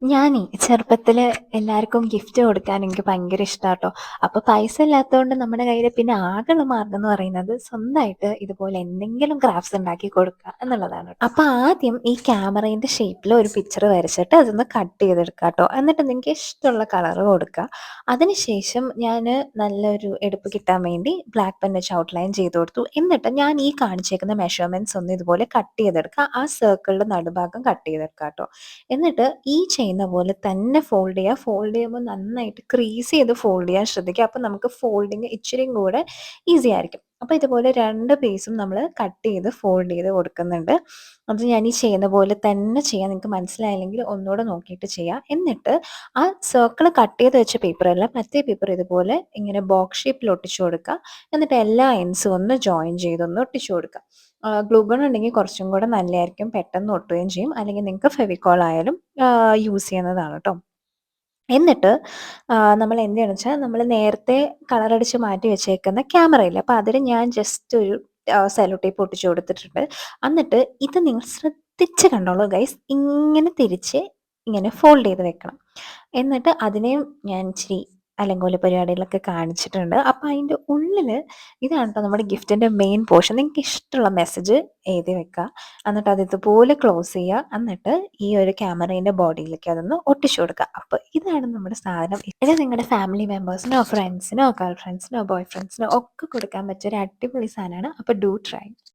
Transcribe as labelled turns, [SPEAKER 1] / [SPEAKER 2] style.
[SPEAKER 1] ഞാനേ ചെറുപ്പത്തില് എല്ലാവർക്കും ഗിഫ്റ്റ് കൊടുക്കാൻ എനിക്ക് ഭയങ്കര ഇഷ്ടാട്ടോ. അപ്പൊ പൈസ ഇല്ലാത്തതുകൊണ്ട് നമ്മുടെ കയ്യില് പിന്നെ ആകെയുള്ള മാർഗ്ഗം എന്ന് പറയുന്നത് സ്വന്തമായിട്ട് ഇതുപോലെ എന്തെങ്കിലും ക്രാഫ്റ്റ്സ് ഉണ്ടാക്കി കൊടുക്കുക എന്നുള്ളതാണ്. അപ്പൊ ആദ്യം ഈ ക്യാമറേന്റെ ഷേപ്പിൽ ഒരു പിക്ചർ വരച്ചിട്ട് അതൊന്ന് കട്ട് ചെയ്തെടുക്കാട്ടോ. എന്നിട്ട് നിങ്ങൾക്ക് ഇഷ്ടമുള്ള കളർ കൊടുക്കുക. അതിനുശേഷം ഞാൻ നല്ലൊരു എടുപ്പ് കിട്ടാൻ വേണ്ടി ബ്ലാക്ക് പെൻ വെച്ച് ഔട്ട്ലൈൻ ചെയ്ത് കൊടുത്തു. എന്നിട്ട് ഞാൻ ഈ കാണിച്ചേക്കുന്ന മെഷർമെന്റ്സ് ഒന്ന് ഇതുപോലെ കട്ട് ചെയ്തെടുക്കുക. ആ സർക്കിളിന്റെ നടുഭാഗം കട്ട് ചെയ്തെടുക്കുക കേട്ടോ. എന്നിട്ട് ഈ ചെയ്യുന്ന പോലെ തന്നെ ഫോൾഡ് ചെയ്യുക. ഫോൾഡ് ചെയ്യുമ്പോൾ നന്നായിട്ട് ക്രീസ് ചെയ്ത് ഫോൾഡ് ചെയ്യാൻ ശ്രദ്ധിക്കുക. അപ്പോൾ നമുക്ക് ഫോൾഡിങ് ഇച്ചിരിയും കൂടെ ഈസി ആയിരിക്കും. അപ്പോൾ ഇതുപോലെ 2 പീസും നമ്മൾ കട്ട് ചെയ്ത് ഫോൾഡ് ചെയ്ത് കൊടുക്കുന്നുണ്ട്. അത് ഞാൻ ഈ ചെയ്യുന്ന പോലെ തന്നെ ചെയ്യാം. നിങ്ങൾക്ക് മനസ്സിലായില്ലെങ്കിൽ ഒന്നുകൂടെ നോക്കിയിട്ട് ചെയ്യാം. എന്നിട്ട് ആ സർക്കിൾ കട്ട് ചെയ്ത് വെച്ച പേപ്പറല്ല മറ്റേ പേപ്പർ ഇതുപോലെ ഇങ്ങനെ ബോക്സ് ഷേപ്പിൽ ഒട്ടിച്ചു കൊടുക്കുക. എന്നിട്ട് എല്ലാ എൻഡ്സും ഒന്ന് ജോയിൻ ചെയ്തൊന്ന് ഒട്ടിച്ചു കൊടുക്കുക. ഗ്ലൂ ഗൺ ഉണ്ടെങ്കിൽ കുറച്ചും കൂടെ നല്ലതായിരിക്കും. പെട്ടെന്ന് ഒട്ടുകയും ചെയ്യും. അല്ലെങ്കിൽ നിങ്ങൾക്ക് ഫെവിക്കോൾ ആയാലും യൂസ് ചെയ്യുന്നതാണ് കേട്ടോ. എന്നിട്ട് നമ്മൾ എന്ത് ചെയ്യണമെന്ന് വെച്ചാൽ നമ്മൾ നേരത്തെ കളറടിച്ച് മാറ്റി വെച്ചേക്കുന്ന ക്യാമറയില്ലേ, അപ്പോൾ അതിൽ ഞാൻ ജസ്റ്റ് ഒരു സെല്ലോ ടേപ്പ് ഒട്ടിച്ച് കൊടുത്തിട്ടുണ്ട്. എന്നിട്ട് ഇത് നിങ്ങൾ ശ്രദ്ധിച്ച് കണ്ടോളൂ ഗൈസ്. ഇങ്ങനെ തിരിച്ച് ഇങ്ങനെ ഫോൾഡ് ചെയ്ത് വെക്കണം. എന്നിട്ട് അതിനെയും ഞാൻ ഇച്ചിരി അലങ്കോല പരിപാടികളൊക്കെ കാണിച്ചിട്ടുണ്ട്. അപ്പോൾ അതിൻ്റെ ഉള്ളിൽ ഇതാണ് കേട്ടോ നമ്മുടെ ഗിഫ്റ്റിൻ്റെ മെയിൻ പോർഷൻ. നിങ്ങൾക്ക് ഇഷ്ടമുള്ള മെസ്സേജ് എഴുതി വെക്കുക. എന്നിട്ട് അത് ഇതുപോലെ ക്ലോസ് ചെയ്യുക. എന്നിട്ട് ഈ ഒരു ക്യാമറേൻ്റെ ബോഡിയിലേക്ക് അതൊന്ന് ഒട്ടിച്ചു കൊടുക്കുക. അപ്പോൾ ഇതാണ് നമ്മുടെ സാധനം. ഇത് നിങ്ങളുടെ ഫാമിലി മെമ്പേഴ്സിനോ ഫ്രണ്ട്സിനോ ഗേൾ ഫ്രണ്ട്സിനോ ബോയ് ഫ്രണ്ട്സിനോ ഒക്കെ കൊടുക്കാൻ പറ്റിയ ഒരു അടിപൊളി സാധനമാണ്. അപ്പോൾ ഡു ട്രൈ.